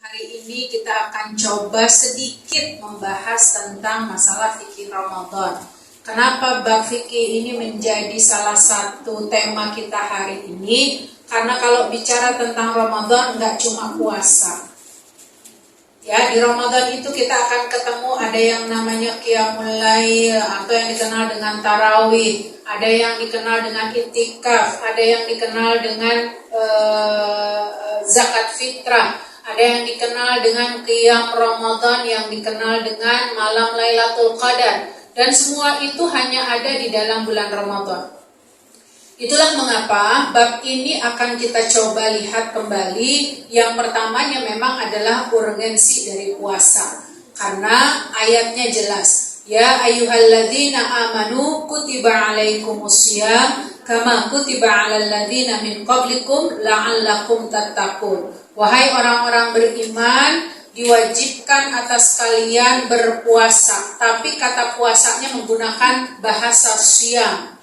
Hari ini kita akan coba sedikit membahas tentang masalah fikih Ramadan. Kenapa bab fikih ini menjadi salah satu tema kita hari ini? Karena kalau bicara tentang Ramadan nggak cuma puasa. Ya, di Ramadan itu kita akan ketemu ada yang namanya qiyamul lail atau yang dikenal dengan tarawih, ada yang dikenal dengan i'tikaf, ada yang dikenal dengan zakat fitrah, ada yang dikenal dengan qiyam Ramadan, yang dikenal dengan malam Lailatul Qadar, dan semua itu hanya ada di dalam bulan Ramadan. Itulah mengapa bab ini akan kita coba lihat kembali. Yang pertamanya memang adalah urgensi dari puasa, karena ayatnya jelas. Ya ayyuhalladzina amanu kutiba alaikumusiyam kama kutiba alal ladzina min qablikum la'allakum tattaqun. Wahai orang-orang beriman, diwajibkan atas kalian berpuasa. Tapi kata puasanya menggunakan bahasa siyam.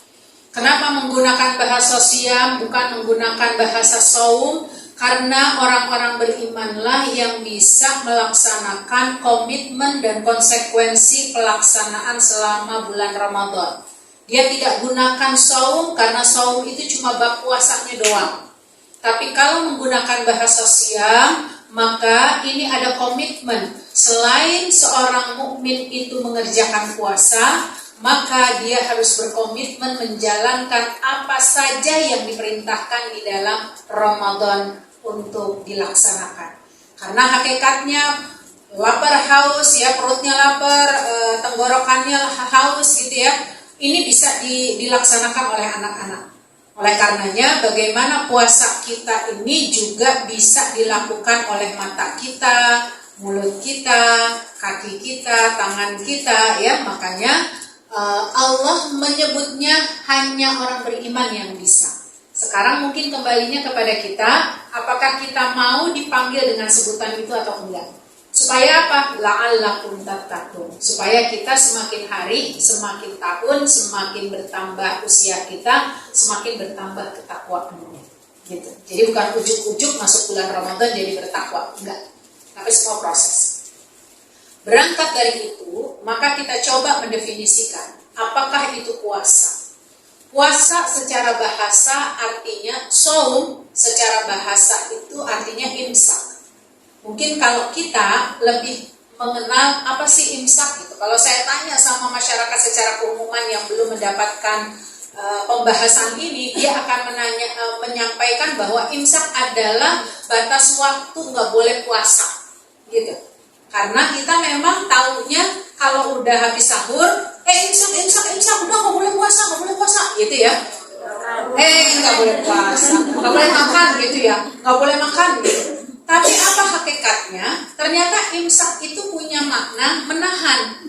Kenapa menggunakan bahasa siyam bukan menggunakan bahasa saum? Karena orang-orang berimanlah yang bisa melaksanakan komitmen dan konsekuensi pelaksanaan selama bulan Ramadan. Dia tidak gunakan saum karena saum itu cuma bab puasanya doang. Tapi kalau menggunakan bahasa siyam, maka ini ada komitmen. Selain seorang mukmin itu mengerjakan puasa, maka dia harus berkomitmen menjalankan apa saja yang diperintahkan di dalam Ramadan untuk dilaksanakan. Karena hakikatnya lapar haus ya, perutnya lapar, tenggorokannya haus gitu ya. Ini bisa dilaksanakan oleh anak-anak. Oleh karenanya bagaimana puasa kita ini juga bisa dilakukan oleh mata kita, mulut kita, kaki kita, tangan kita ya. Makanya Allah menyebutnya hanya orang beriman yang bisa. Sekarang mungkin kembalinya kepada kita, apakah kita mau dipanggil dengan sebutan itu atau enggak? Supaya apa? La'allakum tattaqun. Supaya kita semakin hari, semakin tahun, semakin bertambah usia kita, semakin bertambah ketakwaannya. Gitu. Jadi bukan ujuk-ujuk masuk bulan Ramadan jadi bertakwa, enggak. Tapi semua proses. Berangkat dari itu, maka kita coba mendefinisikan apakah itu puasa. Puasa secara bahasa artinya saum, secara bahasa itu artinya imsak. Mungkin kalau kita lebih mengenal apa sih imsak gitu. Kalau saya tanya sama masyarakat secara keumuman yang belum mendapatkan pembahasan ini, dia akan menyampaikan bahwa imsak adalah batas waktu nggak boleh puasa, gitu. Karena kita memang tahunya kalau udah habis sahur, imsak, udah nggak boleh puasa, gitu ya. Nggak boleh puasa, nggak boleh makan gitu ya, nggak boleh makan gitu. Tapi apa hakikatnya? Ternyata imsak itu punya makna menahan.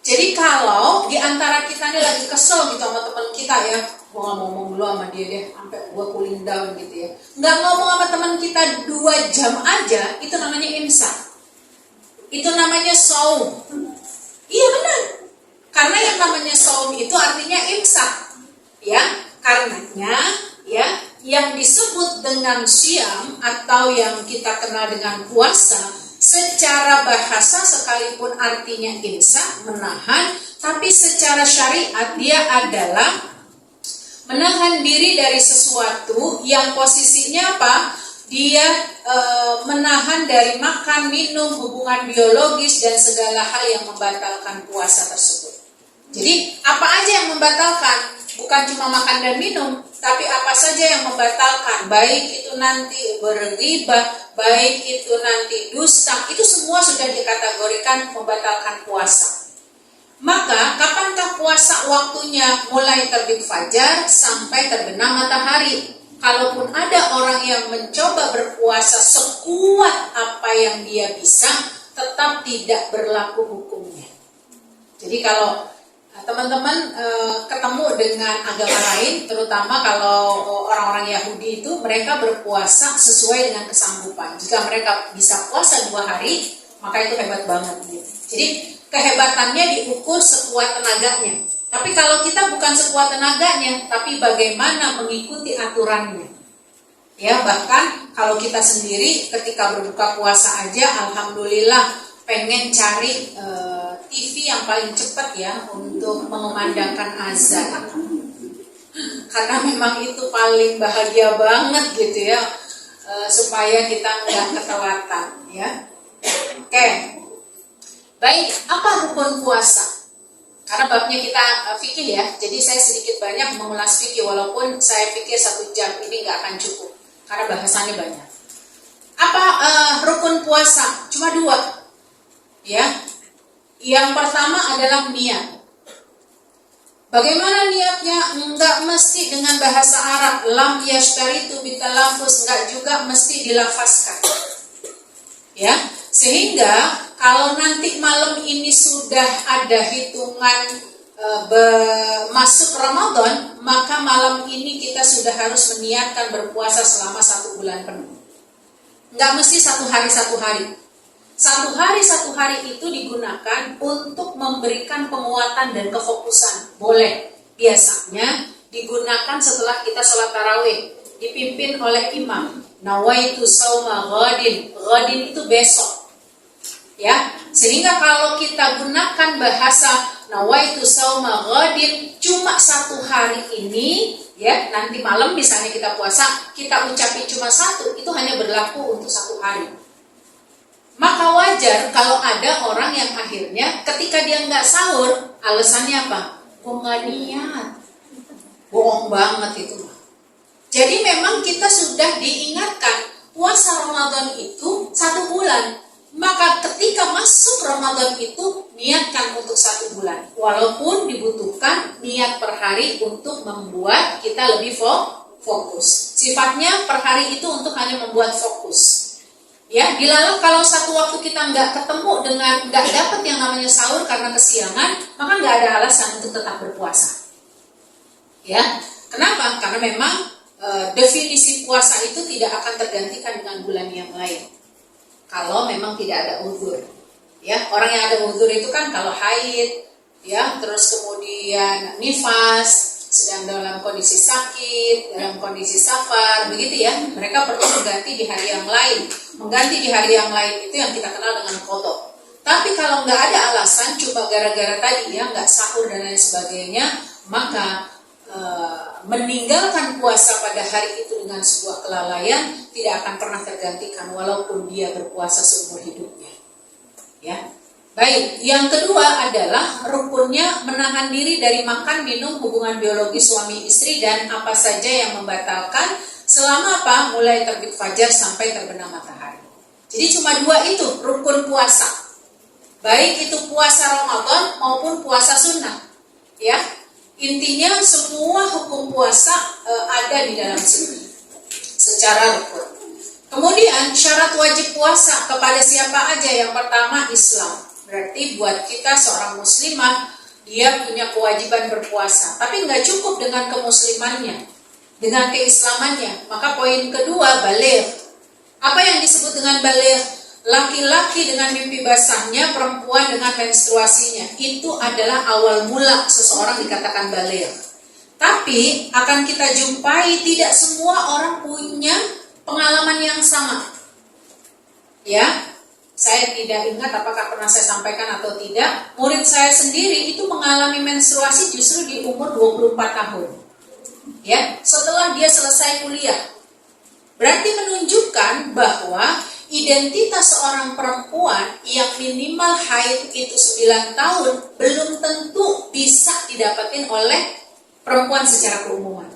Jadi kalau di antara kita ini lagi kesel gitu sama teman kita ya, gua nggak ngomong dulu sama dia deh, sampai gua cooling down gitu ya. Nggak ngomong sama teman kita 2 jam aja, itu namanya imsak. Itu namanya saum. Iya benar. Karena yang namanya saum itu artinya imsak. Ya, karenanya ya, yang disebut dengan siyam atau yang kita kenal dengan puasa, secara bahasa sekalipun artinya imsak, menahan, tapi secara syariat dia adalah menahan diri dari sesuatu yang posisinya apa? Dia menahan dari makan, minum, hubungan biologis dan segala hal yang membatalkan puasa tersebut. Jadi apa aja yang membatalkan? Bukan cuma makan dan minum, tapi apa saja yang membatalkan, baik itu nanti berghibah, baik itu nanti dusta, itu semua sudah dikategorikan membatalkan puasa. Maka kapankah puasa waktunya? Mulai terbit fajar sampai terbenam matahari. Kalaupun ada orang yang mencoba berpuasa sekuat apa yang dia bisa, tetap tidak berlaku hukumnya. Jadi kalau teman-teman ketemu dengan agama lain, terutama kalau orang-orang Yahudi itu, mereka berpuasa sesuai dengan kesanggupan. Jika mereka bisa puasa 2 hari, maka itu hebat banget gitu. Jadi kehebatannya diukur sekuat tenaganya. Tapi kalau kita bukan sekuat tenaganya, tapi bagaimana mengikuti aturannya. Ya, bahkan kalau kita sendiri ketika berbuka puasa aja, alhamdulillah pengen cari TV yang paling cepat ya untuk mengumandangkan azan. Karena memang itu paling bahagia banget gitu ya, supaya kita nggak ketelatan ya. Oke, baik, apa rukun puasa? Karena babnya kita fikih ya, jadi saya sedikit banyak mengulas fikih, walaupun saya pikir 1 jam ini nggak akan cukup karena bahasannya banyak. Apa rukun puasa? Cuma 2 ya. Yang pertama adalah niat. Bagaimana niatnya? Enggak mesti dengan bahasa Arab, lam yashtaritu bitalafuz, enggak juga mesti dilafazkan. Ya, sehingga kalau nanti malam ini sudah ada hitungan masuk Ramadan, maka malam ini kita sudah harus meniatkan berpuasa selama 1 bulan penuh. Enggak mesti 1 hari 1 hari. 1 hari 1 hari itu digunakan untuk memberikan penguatan dan kefokusan. Boleh. Biasanya digunakan setelah kita sholat tarawih, dipimpin oleh imam. Nawaitu sauma ghadin. Ghadin itu besok. Ya, sehingga kalau kita gunakan bahasa nawaitu sauma ghadin cuma 1 hari ini, ya, nanti malam misalnya kita puasa, kita ucapin cuma 1, itu hanya berlaku untuk 1 hari. Maka wajar kalau ada orang yang akhirnya ketika dia nggak sahur, alasannya apa? Gua nggak niat. Bohong banget itu. Jadi memang kita sudah diingatkan puasa Ramadan itu 1 bulan. Maka ketika masuk Ramadan itu niatkan untuk 1 bulan. Walaupun dibutuhkan niat per hari untuk membuat kita lebih fokus. Sifatnya per hari itu untuk hanya membuat fokus. Ya, dilalah kalau satu waktu kita nggak ketemu dengan, nggak dapat yang namanya sahur karena kesiangan, maka nggak ada alasan untuk tetap berpuasa. Ya, kenapa? Karena memang definisi puasa itu tidak akan tergantikan dengan bulan yang lain. Kalau memang tidak ada uzur. Ya, orang yang ada uzur itu kan kalau haid, ya, terus kemudian nifas, sedang dalam kondisi sakit, dalam kondisi safar, begitu ya, mereka perlu mengganti di hari yang lain. Mengganti di hari yang lain itu yang kita kenal dengan qadha. Tapi kalau nggak ada alasan, cuma gara-gara tadi ya nggak sahur dan lain sebagainya, maka meninggalkan puasa pada hari itu dengan sebuah kelalaian tidak akan pernah tergantikan walaupun dia berpuasa seumur hidupnya. Ya. Baik, yang kedua adalah rukunnya menahan diri dari makan, minum, hubungan biologi suami istri dan apa saja yang membatalkan selama apa? Mulai terbit fajar sampai terbenam matahari. Jadi cuma 2 itu rukun puasa. Baik itu puasa Ramadan maupun puasa sunnah. Ya. Intinya semua hukum puasa ada di dalam sini secara rukun. Kemudian syarat wajib puasa kepada siapa aja? Yang pertama Islam. Berarti buat kita seorang muslimah, dia punya kewajiban berpuasa. Tapi nggak cukup dengan kemuslimannya, dengan keislamannya. Maka poin kedua, baligh. Apa yang disebut dengan baligh? Laki-laki dengan mimpi basahnya, perempuan dengan menstruasinya. Itu adalah awal mula seseorang dikatakan baligh. Tapi akan kita jumpai tidak semua orang punya pengalaman yang sama. Ya, saya tidak ingat apakah pernah saya sampaikan atau tidak. Murid saya sendiri itu mengalami menstruasi justru di umur 24 tahun. Ya, setelah dia selesai kuliah. Berarti menunjukkan bahwa identitas seorang perempuan yang minimal haid itu 9 tahun belum tentu bisa didapatin oleh perempuan secara keumuman.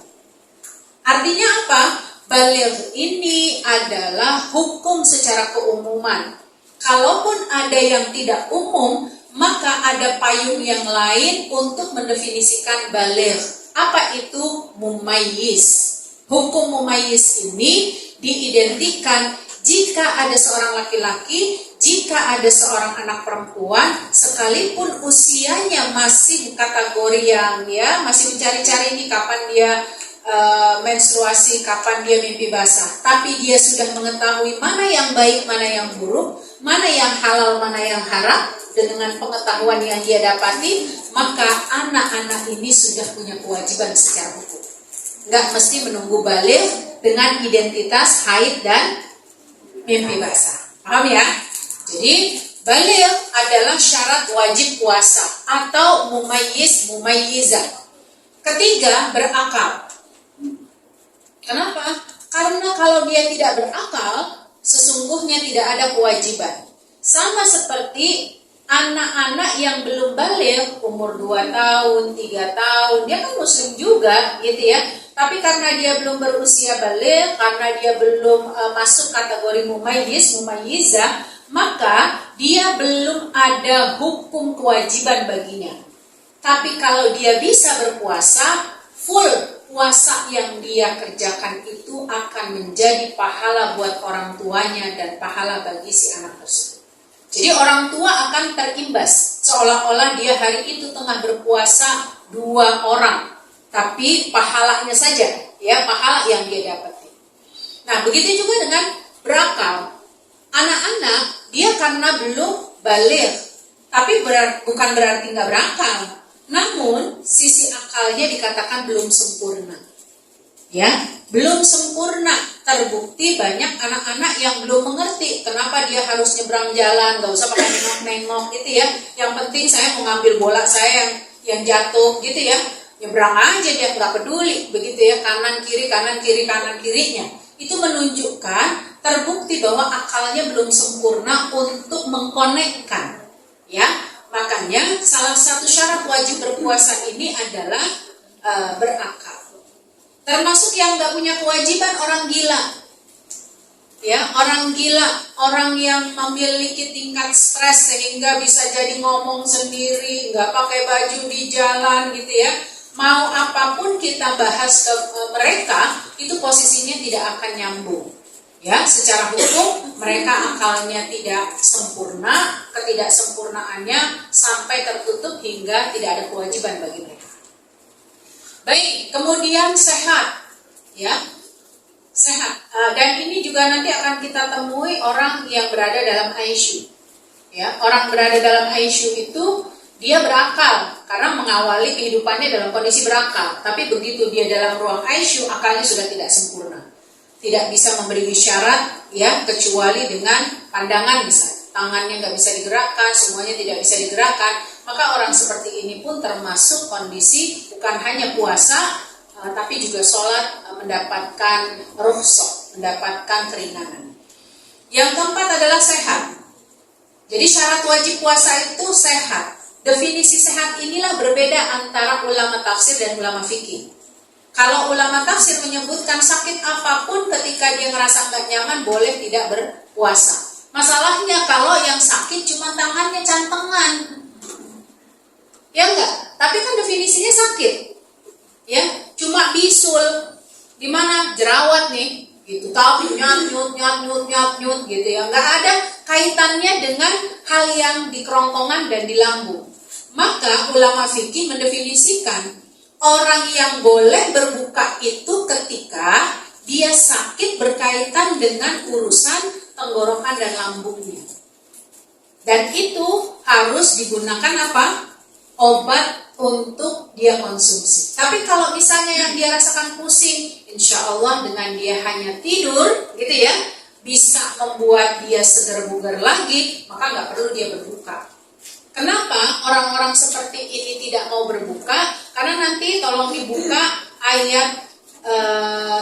Artinya apa? Baligh ini adalah hukum secara keumuman. Kalaupun ada yang tidak umum, maka ada payung yang lain untuk mendefinisikan baligh. Apa itu mumayyiz? Hukum mumayyiz ini diidentikan jika ada seorang laki-laki, jika ada seorang anak perempuan, sekalipun usianya masih kategori yang ya masih mencari-cari nih kapan dia menstruasi, kapan dia mimpi basah, tapi dia sudah mengetahui mana yang baik, mana yang buruk, mana yang halal, mana yang haram, dan dengan pengetahuan yang dia dapati, maka anak-anak ini sudah punya kewajiban secara hukum. Nggak mesti menunggu baligh dengan identitas haid dan mimpi basah. Paham ya? Jadi baligh adalah syarat wajib puasa atau mumayyizah. Ketiga, berakal. Kenapa? Karena kalau dia tidak berakal, sesungguhnya tidak ada kewajiban. Sama seperti anak-anak yang belum baligh, umur 2 tahun, 3 tahun, dia kan muslim juga gitu ya. Tapi karena dia belum berusia baligh, karena dia belum masuk kategori mumayyizah, maka dia belum ada hukum kewajiban baginya. Tapi kalau dia bisa berpuasa, full puasa yang dia kerjakan itu akan menjadi pahala buat orang tuanya dan pahala bagi si anak tersebut. Jadi orang tua akan terimbas seolah-olah dia hari itu tengah berpuasa 2 orang, tapi pahalanya saja, ya pahala yang dia dapati. Nah begitu juga dengan berakal. Anak-anak dia karena belum baligh, tapi bukan berarti nggak berakal. Namun sisi akalnya dikatakan belum sempurna, ya belum sempurna. Terbukti banyak anak-anak yang belum mengerti kenapa dia harus nyebrang jalan, nggak usah pakai nengok-nengok gitu ya. Yang penting saya mau ngambil bola saya yang jatuh gitu ya, nyebrang aja dia nggak peduli begitu ya, kanan kiri kanan kiri kanan kirinya. Itu menunjukkan terbukti bahwa akalnya belum sempurna untuk mengkonekkan, ya. Makanya salah satu syarat wajib berpuasa ini adalah berakal. Termasuk yang nggak punya kewajiban orang gila, ya orang gila, orang yang memiliki tingkat stres sehingga bisa jadi ngomong sendiri, nggak pakai baju di jalan gitu ya. Mau apapun kita bahas ke mereka, itu posisinya tidak akan nyambung. Ya, secara hukum mereka akalnya tidak sempurna, ketidaksempurnaannya sampai tertutup hingga tidak ada kewajiban bagi mereka. Baik, kemudian sehat, ya, sehat. Dan ini juga nanti akan kita temui orang yang berada dalam ICU. Ya, orang berada dalam ICU itu dia berakal karena mengawali kehidupannya dalam kondisi berakal. Tapi begitu dia dalam ruang ICU, akalnya sudah tidak sempurna, tidak bisa memberi isyarat, ya, kecuali dengan pandangan misalnya. Tangannya nggak bisa digerakkan, semuanya tidak bisa digerakkan. Maka orang seperti ini pun termasuk kondisi bukan hanya puasa, tapi juga sholat mendapatkan rukhsah, mendapatkan keringanan. Yang keempat adalah sehat. Jadi syarat wajib puasa itu sehat. Definisi sehat inilah berbeda antara ulama tafsir dan ulama fikih. Kalau ulama tafsir menyebutkan sakit apapun ketika dia ngerasa nggak nyaman boleh tidak berpuasa. Masalahnya kalau yang sakit cuma tangannya cantengan, ya enggak, tapi kan definisinya sakit, ya, cuma bisul, dimana jerawat nih, gitu, tapi nyut gitu ya, enggak ada kaitannya dengan hal yang di kerongkongan dan di lambung. Maka ulama fikih mendefinisikan orang yang boleh berbuka itu ketika dia sakit berkaitan dengan urusan tenggorokan dan lambungnya. Dan itu harus digunakan apa? Obat untuk dia konsumsi. Tapi kalau misalnya yang dia rasakan pusing, insya Allah dengan dia hanya tidur, gitu ya, bisa membuat dia segar bugar lagi, maka nggak perlu dia berbuka. Kenapa orang-orang seperti ini tidak mau berbuka? Karena nanti tolong dibuka ayat 183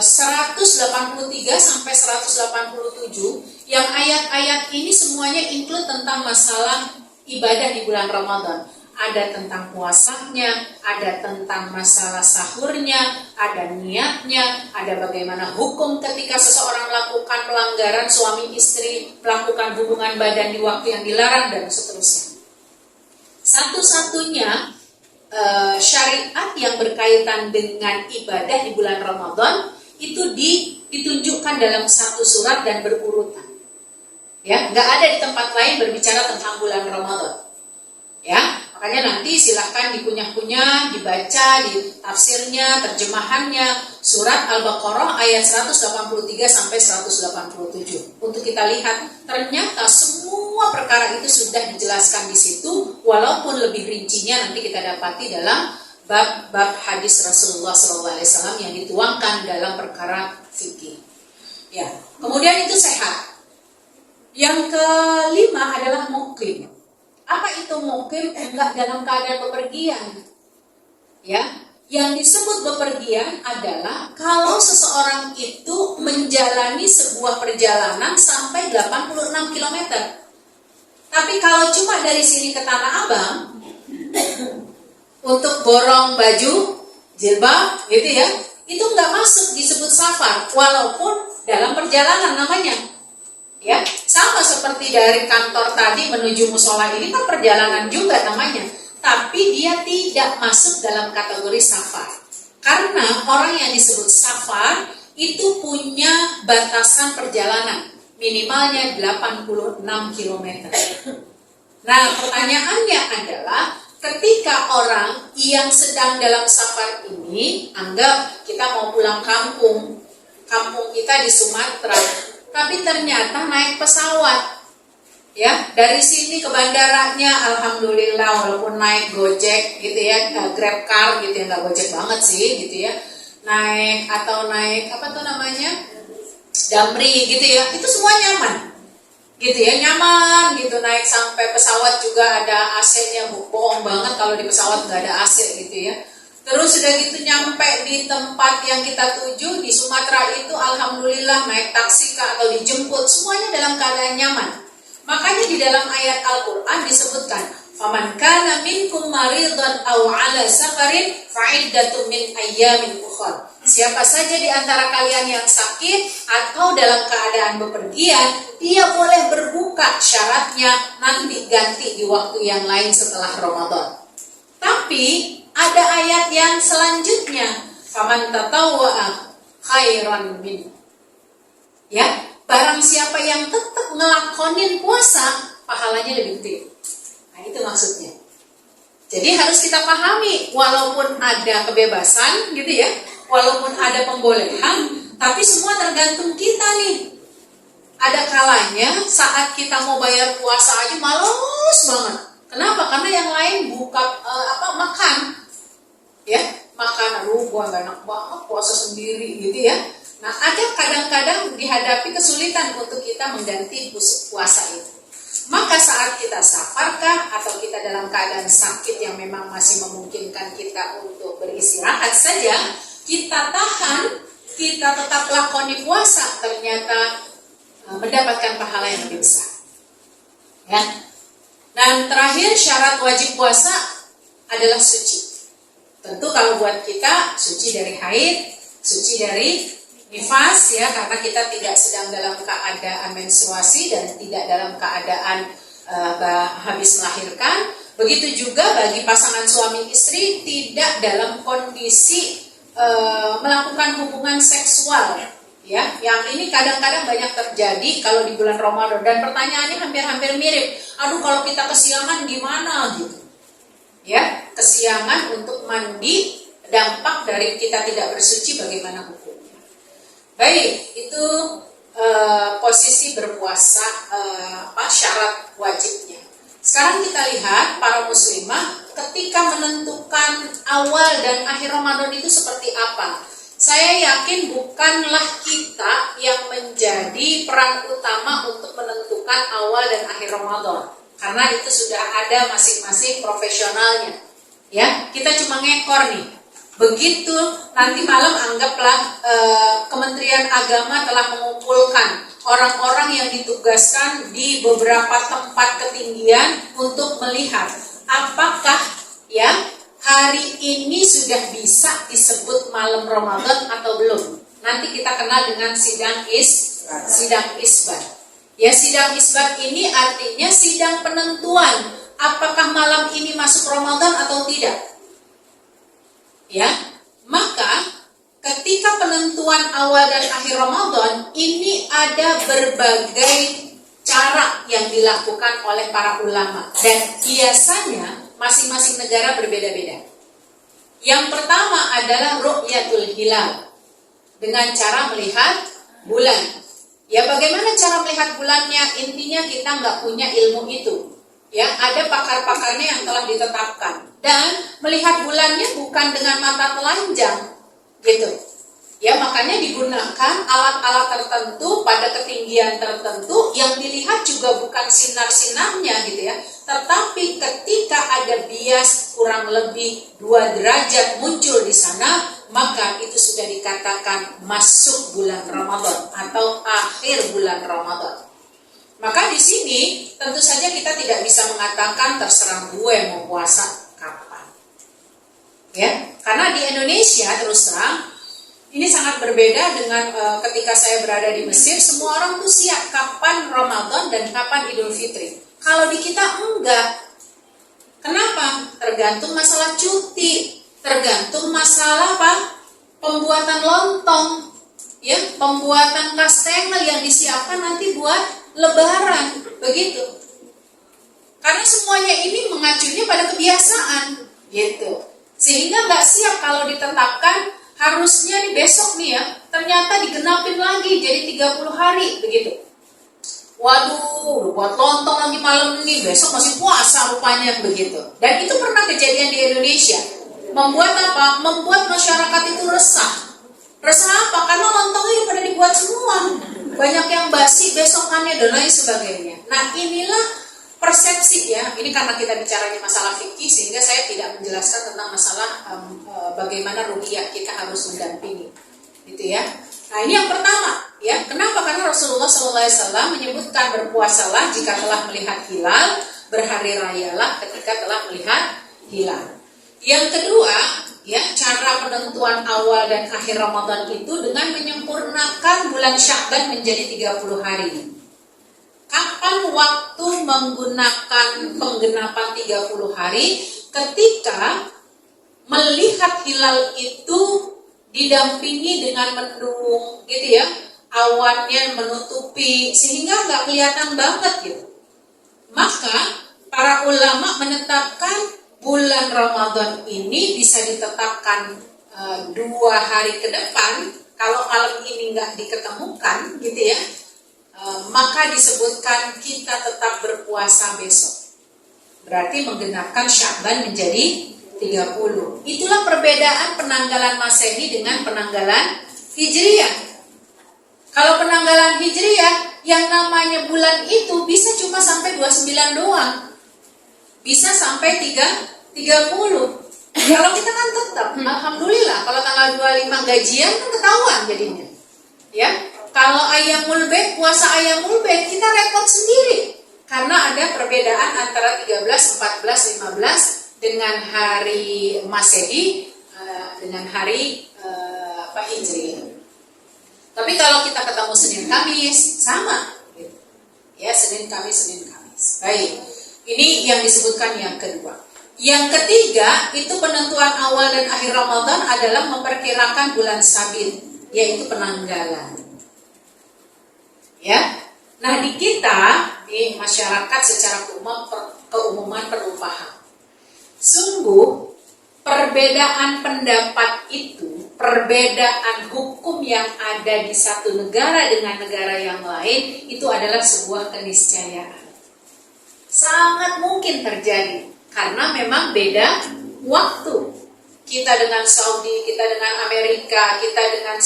sampai 187, yang ayat-ayat ini semuanya include tentang masalah ibadah di bulan Ramadan. Ada tentang puasanya, ada tentang masalah sahurnya, ada niatnya, ada bagaimana hukum ketika seseorang melakukan pelanggaran suami istri, melakukan hubungan badan di waktu yang dilarang, dan seterusnya. Satu-satunya syariat yang berkaitan dengan ibadah di bulan Ramadan itu ditunjukkan dalam satu surat dan berurutan. Ya, nggak ada di tempat lain berbicara tentang bulan Ramadan. Ya, makanya nanti silahkan dikunyah-kunyah, dibaca di tafsirnya, terjemahannya, surat Al-Baqarah ayat 183 sampai 187. Untuk kita lihat, ternyata semua perkara itu sudah dijelaskan di situ, walaupun lebih rincinya nanti kita dapati dalam bab-bab hadis Rasulullah SAW yang dituangkan dalam perkara fikih. Ya, kemudian itu sehat. Yang kelima adalah mukim. Apa itu mukim? Enggak dalam keadaan bepergian. Ya, yang disebut bepergian adalah kalau seseorang itu menjalani sebuah perjalanan sampai 86 km. Tapi kalau cuma dari sini ke Tanah Abang untuk borong baju, jilbab gitu ya, itu nggak masuk disebut safar, walaupun dalam perjalanan namanya. Ya, sama seperti dari kantor tadi menuju musola ini kan perjalanan juga namanya. Tapi dia tidak masuk dalam kategori safar. Karena orang yang disebut safar itu punya batasan perjalanan. Minimalnya 86 km. Nah, pertanyaannya adalah ketika orang yang sedang dalam safar ini, anggap kita mau pulang kampung kita di Sumatera, tapi ternyata naik pesawat. Ya, dari sini ke bandaranya alhamdulillah walaupun naik Gojek gitu ya, Grab car gitu ya, nggak Gojek banget sih gitu ya. Naik apa tuh namanya? Damri gitu ya. Itu semua nyaman. Gitu ya, nyaman gitu, naik sampai pesawat juga ada AC-nya. Bohong banget kalau di pesawat nggak ada AC gitu ya. Terus sudah gitu nyampe di tempat yang kita tuju di Sumatera itu alhamdulillah naik taksi atau dijemput, semuanya dalam keadaan nyaman. Makanya di dalam ayat Al-Quran disebutkan, "Faman kana minkum maridan aw 'ala safarin fa'iddatun min ayyamin ukhra." Siapa saja di antara kalian yang sakit atau dalam keadaan bepergian, dia boleh berbuka, syaratnya nanti ganti di waktu yang lain setelah Ramadan. Tapi ada ayat yang selanjutnya, "Faman tatawwa'a khairan min." Ya, barang siapa yang tetap ngelakonin puasa, pahalanya lebih gede. Nah, itu maksudnya. Jadi harus kita pahami, walaupun ada kebebasan gitu ya, walaupun ada pembolehan, tapi semua tergantung kita nih. Ada kalanya saat kita mau bayar puasa aja males banget. Kenapa? Karena yang lain makan. Ya, makan, aduh gua gak enak banget puasa sendiri gitu ya. Nah, ada kadang-kadang dihadapi kesulitan untuk kita mengganti puasa itu. Maka saat kita safarkah atau kita dalam keadaan sakit yang memang masih memungkinkan kita untuk beristirahat saja, kita tahan, kita tetap lakoni puasa, ternyata mendapatkan pahala yang lebih besar. Ya. Dan terakhir syarat wajib puasa adalah suci. Tentu kalau buat kita suci dari haid, suci dari nifas ya, karena kita tidak sedang dalam keadaan menstruasi dan tidak dalam keadaan habis melahirkan. Begitu juga bagi pasangan suami istri tidak dalam kondisi melakukan hubungan seksual ya. Yang ini kadang-kadang banyak terjadi kalau di bulan Ramadan, dan pertanyaannya hampir-hampir mirip. Aduh, kalau kita kesiangan gimana gitu. Ya, kesiangan untuk mandi, dampak dari kita tidak bersuci bagaimana hukumnya. Baik, itu posisi berpuasa syarat wajibnya. Sekarang kita lihat para muslimah ketika menentukan awal dan akhir Ramadan itu seperti apa. Saya yakin bukanlah kita yang menjadi peran utama untuk menentukan awal dan akhir Ramadan, karena itu sudah ada masing-masing profesionalnya. Ya, kita cuma ngekor nih. Begitu nanti malam anggaplah Kementerian Agama telah mengumpulkan orang-orang yang ditugaskan di beberapa tempat ketinggian untuk melihat apakah ya hari ini sudah bisa disebut malam Ramadan atau belum. Nanti kita kenal dengan sidang isbat. Ya, sidang isbat ini artinya sidang penentuan apakah malam ini masuk Ramadan atau tidak. Ya, maka ketika penentuan awal dan akhir Ramadan ini ada berbagai cara yang dilakukan oleh para ulama, dan biasanya masing-masing negara berbeda-beda. Yang pertama adalah ru'yatul hilal, dengan cara melihat bulan. Ya, bagaimana cara melihat bulannya? Intinya kita nggak punya ilmu itu. Ya, ada pakar-pakarnya yang telah ditetapkan. Dan melihat bulannya bukan dengan mata telanjang, gitu. Ya, makanya digunakan alat-alat tertentu pada ketinggian tertentu yang dilihat juga bukan sinar-sinarnya gitu ya. Tetapi ketika ada bias kurang lebih 2 derajat muncul di sana, maka itu sudah dikatakan masuk bulan Ramadan atau akhir bulan Ramadan. Maka di sini tentu saja kita tidak bisa mengatakan terserah gue mau puasa kapan. Ya, karena di Indonesia terus terang ini sangat berbeda dengan ketika saya berada di Mesir. Semua orang tuh siap kapan Ramadan dan kapan Idul Fitri. Kalau di kita enggak. Kenapa? Tergantung masalah cuti, tergantung masalah apa? Pembuatan lontong, ya, pembuatan kastengel yang disiapkan nanti buat Lebaran, begitu. Karena semuanya ini mengacunya pada kebiasaan, gitu. Sehingga nggak siap kalau ditetapkan. Harusnya nih besok nih ya, ternyata digenapin lagi jadi 30 hari begitu. Waduh, buat lontong lagi malam nih, besok masih puasa rupanya begitu. Dan itu pernah kejadian di Indonesia. Membuat apa? Membuat masyarakat itu resah. Resah apa? Karena lontongnya pada dibuat semua. Banyak yang basi besokannya dan lain sebagainya. Nah, inilah persepsi ya, ini karena kita bicaranya masalah fikih sehingga saya tidak menjelaskan tentang masalah bagaimana ruqyah kita harus mendampingi, gitu ya. Nah ini yang pertama, ya. Kenapa? Karena Rasulullah SAW menyebutkan berpuasalah jika telah melihat hilal, berhari rayalah ketika telah melihat hilal. Yang kedua, ya, cara penentuan awal dan akhir Ramadan itu dengan menyempurnakan bulan Sya'ban menjadi 30 hari. Kapan waktu menggunakan penggenapan 30 hari? Ketika melihat hilal itu didampingi dengan mendung, gitu ya, awannya menutupi sehingga nggak kelihatan banget gitu. Maka para ulama menetapkan bulan Ramadan ini bisa ditetapkan 2 hari ke depan. Kalau malam ini nggak diketemukan, gitu ya. Maka disebutkan kita tetap berpuasa besok. Berarti menggenapkan Sya'ban menjadi 30. Itulah perbedaan penanggalan Masehi dengan penanggalan Hijriyah. Kalau penanggalan Hijriyah, yang namanya bulan itu bisa cuma sampai 29 doang. Bisa sampai 30. Kalau kita kan tetap, alhamdulillah, kalau tanggal 25 gajian kan ketahuan jadinya. Ya. Kalau Ayyamul Bid, puasa Ayyamul Bid, kita repot sendiri. Karena ada perbedaan antara 13, 14, 15 dengan hari Masehi, dengan hari Hijri. Tapi kalau kita ketemu Senin Kamis, sama. Ya, Senin Kamis, Senin Kamis. Baik, ini yang disebutkan yang kedua. Yang ketiga, itu penentuan awal dan akhir Ramadan adalah memperkirakan bulan sabit, yaitu penanggalan. Ya, nah di kita, di masyarakat secara keumuman perlu paham. Sungguh perbedaan pendapat itu, perbedaan hukum yang ada di satu negara dengan negara yang lain itu adalah sebuah keniscayaan. Sangat mungkin terjadi karena memang beda waktu. Kita dengan Saudi, kita dengan Amerika, kita dengan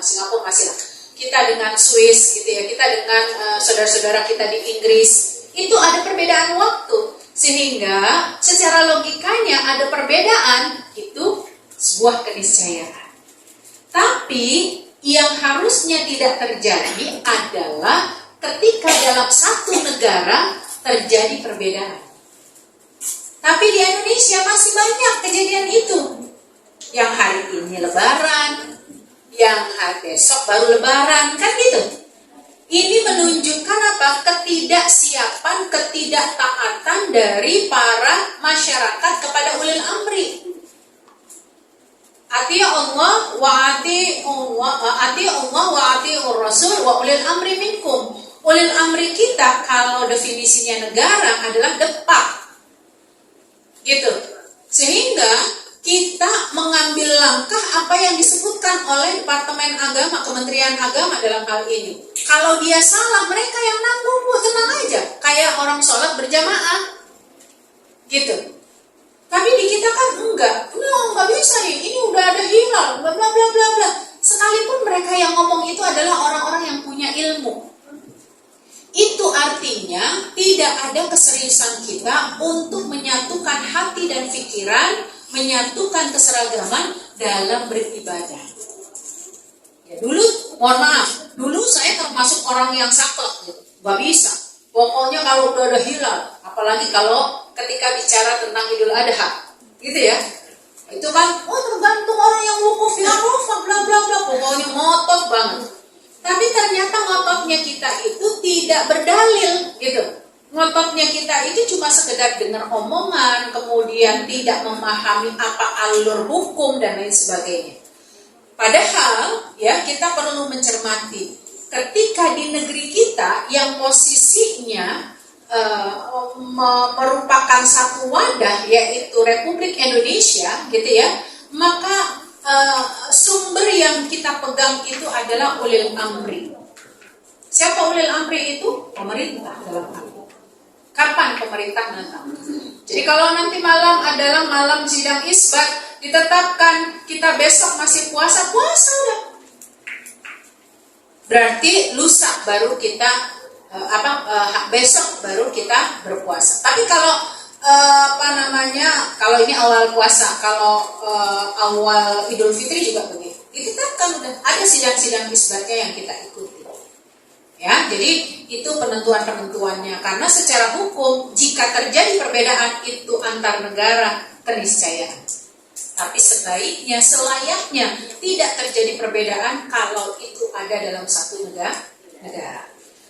Singapura masih lah. Kita dengan Swiss gitu ya, kita dengan saudara-saudara kita di Inggris, itu ada perbedaan waktu. Sehingga secara logikanya ada perbedaan, itu sebuah keniscayaan. Tapi yang harusnya tidak terjadi adalah ketika dalam satu negara terjadi perbedaan. Tapi di Indonesia masih banyak kejadian itu. Yang hari ini Lebaran, yang besok baru Lebaran, kan gitu. Ini menunjukkan apa? Ketidaksiapan, ketidaktaatan dari para masyarakat kepada ulil amri. Ati Allah wa ati Allah wa ati Rasul wa ulil amri minkum. Ulil amri kita kalau definisinya negara adalah depak. Gitu. Sehingga kita mengambil langkah apa yang disebutkan oleh Departemen Agama, Kementerian Agama dalam hal ini. Kalau dia salah, mereka yang nanggung, Bu, tenang aja. Kayak orang sholat berjamaah, gitu. Tapi di kita kan nggak bisa nih, ini udah ada hilal, bla bla bla bla bla. Sekalipun mereka yang ngomong itu adalah orang-orang yang punya ilmu. Itu artinya tidak ada keseriusan kita untuk menyatukan hati dan pikiran, menyatukan keseragaman dalam beribadah. Ya, dulu, mohon maaf, dulu saya termasuk orang yang saklek gitu, nggak bisa. Pokoknya kalau udah ada hilal, apalagi kalau ketika bicara tentang Idul Adha, gitu ya. Itu kan, tergantung orang yang wukuf di Arafah, bla bla bla, pokoknya ngotot banget. Tapi ternyata ngototnya kita itu tidak berdalil, gitu. Ngototnya kita itu cuma sekedar dengar omongan, kemudian tidak memahami apa alur hukum dan lain sebagainya. Padahal, ya kita perlu mencermati, ketika di negeri kita yang posisinya merupakan satu wadah, yaitu Republik Indonesia, gitu ya, maka sumber yang kita pegang itu adalah ulil amri. Siapa ulil amri itu? Pemerintah dalam hal ini. Kapan pemerintah menetapkan? Jadi kalau nanti malam adalah malam sidang isbat, ditetapkan kita besok masih puasa udah. Berarti lusa baru kita besok baru kita berpuasa. Tapi kalau kalau ini awal puasa, kalau awal Idul Fitri juga begitu. Ditetapkan udah ada sidang-sidang isbatnya yang kita ikuti. Ya, jadi itu penentuan-penentuannya. Karena secara hukum jika terjadi perbedaan itu antar negara keniscayaan. Tapi sebaiknya, selayaknya tidak terjadi perbedaan kalau itu ada dalam satu negara.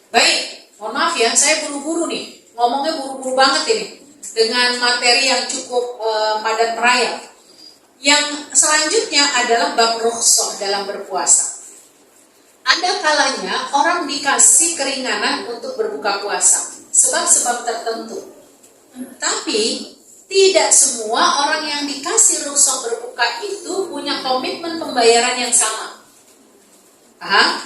Baik, mohon maaf ya, saya buru-buru nih. Ngomongnya buru-buru banget ini. Dengan materi yang cukup padat merayap. Yang selanjutnya adalah bab rukhsah dalam berpuasa. Ada kalanya orang dikasih keringanan untuk berbuka puasa. Sebab-sebab tertentu. Tapi tidak semua orang yang dikasih rukhsah berbuka itu punya komitmen pembayaran yang sama. Paham?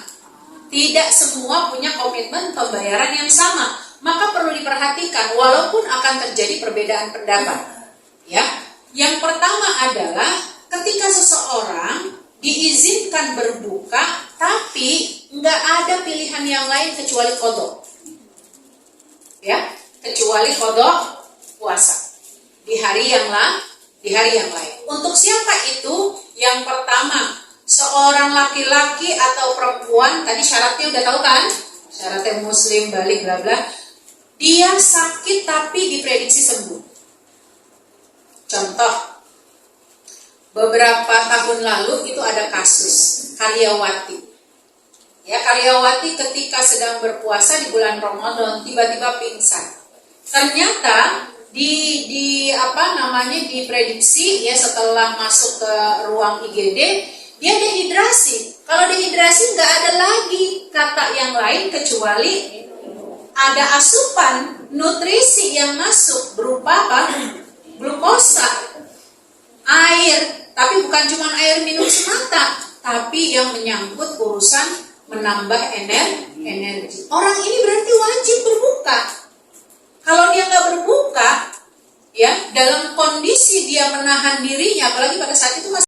Tidak semua punya komitmen pembayaran yang sama. Maka perlu diperhatikan walaupun akan terjadi perbedaan pendapat. Ya, yang pertama adalah ketika seseorang diizinkan berbuka, tapi nggak ada pilihan yang lain kecuali qadha. Ya, kecuali qadha puasa di hari yang lain. Untuk siapa itu? Yang pertama, seorang laki-laki atau perempuan, tadi syaratnya udah tahu kan? Syaratnya muslim, balik, bla bla. Dia sakit tapi diprediksi sembuh. Contoh, beberapa tahun lalu itu ada kasus karyawati. Ya, karyawati ketika sedang berpuasa di bulan Ramadan tiba-tiba pingsan. Ternyata diprediksi ya setelah masuk ke ruang IGD dia dehidrasi. Kalau dehidrasi nggak ada lagi kata yang lain kecuali ada asupan nutrisi yang masuk berupa glukosa, air, tapi bukan cuma air minum semata, tapi yang menyangkut urusan menambah energi. Orang ini berarti wajib berbuka. Kalau dia nggak berbuka, ya dalam kondisi dia menahan dirinya, apalagi pada saat itu masih